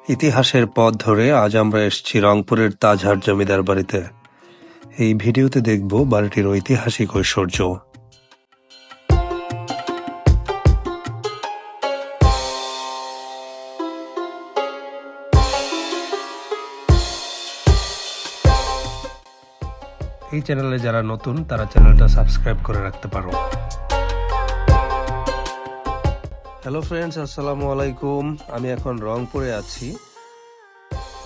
ইতিহাসের পথ ধরে আজ আমরা এসেছি রংপুরের তাজহাট জমিদার বাড়িতে। এই ভিডিওতে দেখব বাড়িটির ঐতিহাসিক ঐশ্বর্য। এই চ্যানেলে যারা নতুন তারা চ্যানেলটা সাবস্ক্রাইব করে রাখতে পারো। হ্যালো ফ্রেন্ডস, আসসালামু আলাইকুম। আমি এখন রংপুরে আছি।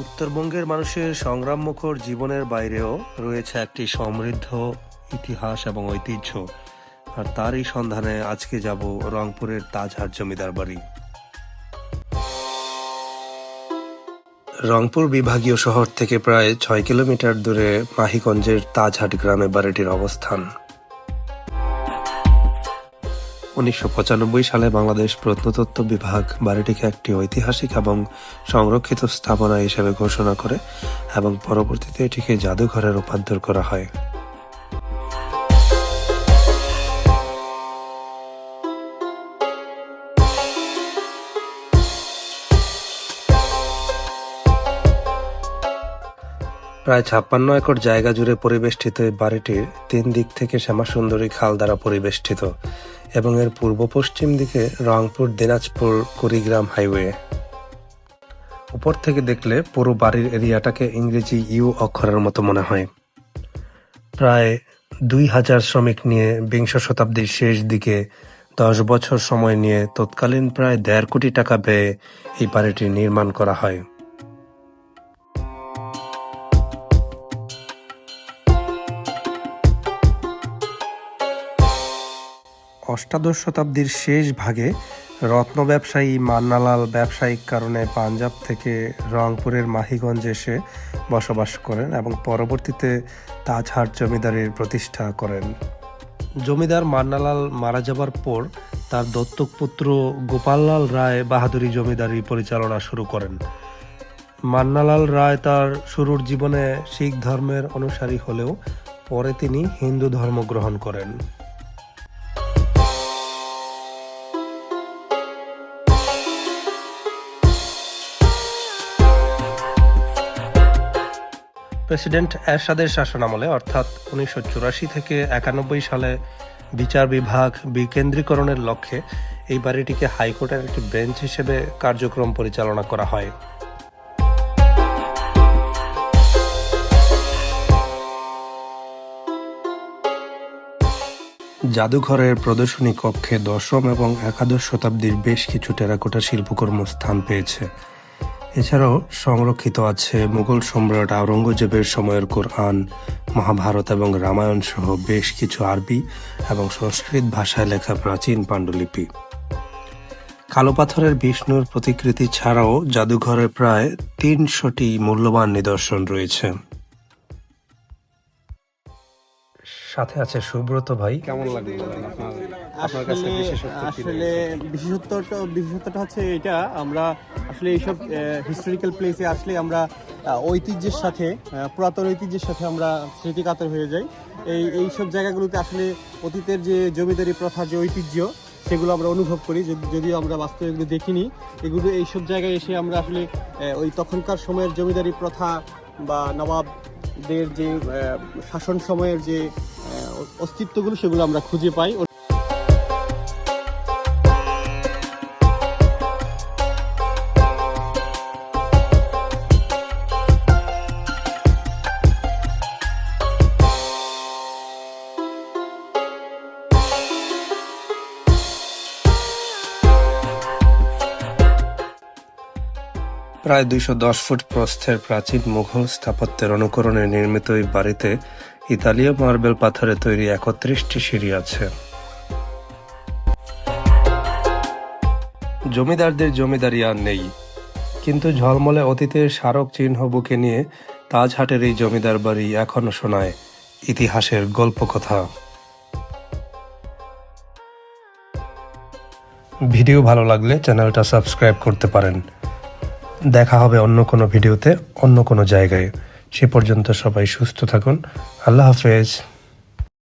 উত্তরবঙ্গের মানুষের সংগ্রামমুখর জীবনের বাইরেও রয়েছে একটি সমৃদ্ধ ইতিহাস এবং ঐতিহ্য, আর তারই সন্ধানে আজকে যাব রংপুরের তাজহাট জমিদার বাড়ি। রংপুর বিভাগীয় শহর থেকে প্রায় 6 কিলোমিটার দূরে মাহিগঞ্জের তাজহাট গ্রামে বাড়িটির অবস্থান। 1995 সালে বাংলাদেশ প্রত্নতত্ত্ব বিভাগ বাড়িটিকে একটি ঐতিহাসিক এবং সংরক্ষিত স্থাপনা হিসেবে ঘোষণা করে এবং পরবর্তীতে এটিকে জাদুঘরে রূপান্তর করা হয়। প্রায় 56 একর জায়গা জুড়ে পরিবেষ্টিত এই বাড়িটির 3 দিক থেকে শ্যামাসুন্দরী খাল দ্বারা পরিবেষ্টিত এবং এর পূর্ব পশ্চিম দিকে রংপুর দিনাজপুর কুড়িগ্রাম হাইওয়ে। উপর থেকে দেখলে পুরো বাড়ির এরিয়াটাকে ইংরেজি ইউ অক্ষরের মতো মনে হয়। প্রায় 2000 শ্রমিক নিয়ে বিংশ শতাব্দীর শেষ দিকে 10 বছর সময় নিয়ে তৎকালীন প্রায় 1.5 কোটি টাকা ব্যয়ে এই বাড়িটি নির্মাণ করা হয়। অষ্টাদশ শতাব্দীর শেষ ভাগে রত্ন ব্যবসায়ী মান্নালাল ব্যবসায়িক কারণে পাঞ্জাব থেকে রংপুরের মাহিগঞ্জে এসে বসবাস করেন এবং পরবর্তীতে তাজহাট জমিদারির প্রতিষ্ঠা করেন। জমিদার মান্নালাল মারা যাবার পর তার দত্তক পুত্র গোপাললাল রায় বাহাদুরি জমিদারি পরিচালনা শুরু করেন। মান্নালাল রায় তার শুরুর জীবনে শিখ ধর্মের অনুসারী হলেও পরে তিনি হিন্দু ধর্ম গ্রহণ করেন। প্রেসিডেন্ট এরশাদের শাসনামলে অর্থাৎ 1984 থেকে 91 সালে বিচার বিভাগ বিকেন্দ্রীকরণের লক্ষ্যে এই বাড়িটিকে হাইকোর্টের একটি বেঞ্চ হিসেবে কার্যক্রম পরিচালনা করা হয়। জাদুঘরের প্রদর্শনী কক্ষে 10ম এবং 11শ শতাব্দীর বেশ কিছু টেরাকোটা শিল্পকর্ম স্থান পেয়েছে। এছাড়াও সংরক্ষিত আছে মুঘল সম্রাট আওরঙ্গজেবের সময়ের কোরআন, মহাভারত এবং রামায়ণ সহ বেশ কিছু আরবি এবং সংস্কৃত ভাষায় লেখা প্রাচীন পাণ্ডুলিপি। কালো পাথরের বিষ্ণুর প্রতিকৃতি ছাড়াও জাদুঘরে প্রায় 300টি মূল্যবান নিদর্শন রয়েছে। সাথে আছে সুব্রত ভাই। কেমন লাগলো আপনার কাছে? আসলে বিশেষত্বটা হচ্ছে এটা, আমরা আসলে এইসব হিস্টোরিক্যাল প্লেসে আসলে আমরা ঐতিহ্যের সাথে, পুরাতন ঐতিহ্যের সাথে আমরা স্মৃতিকাতর হয়ে যাই। এইসব জায়গাগুলোতে আসলে অতীতের যে জমিদারি প্রথার যে ঐতিহ্য সেগুলো আমরা অনুভব করি, যদিও আমরা বাস্তবে এগুলো দেখিনি। এইসব জায়গায় এসে আমরা আসলে ওই তখনকার সময়ের জমিদারি প্রথা বা নবাবদের যে শাসন সময়ের যে অস্তিত্বগুলো সেগুলো আমরা খুঁজে পাই। প্রায় 210 ফুট প্রস্থের প্রাচীন মুঘল স্থাপত্যের অনুকরণে নির্মিত এই বাড়িতে ইতালীয় মার্বেল পাথরে তৈরি 31টি সিঁড়ি আছে। জমিদারদের জমিদারি আর নেই, কিন্তু ঝলমলে অতীতের স্মারক চিহ্ন বুকে নিয়ে তাজহাটের এই জমিদার বাড়ি এখনো শোনায় ইতিহাসের গল্প কথা। ভিডিও ভালো লাগলে চ্যানেলটা সাবস্ক্রাইব করতে পারেন। দেখা হবে অন্য কোনো ভিডিওতে অন্য কোনো জায়গায়। সে পর্যন্ত সবাই সুস্থ থাকুন। আল্লাহ হাফেজ।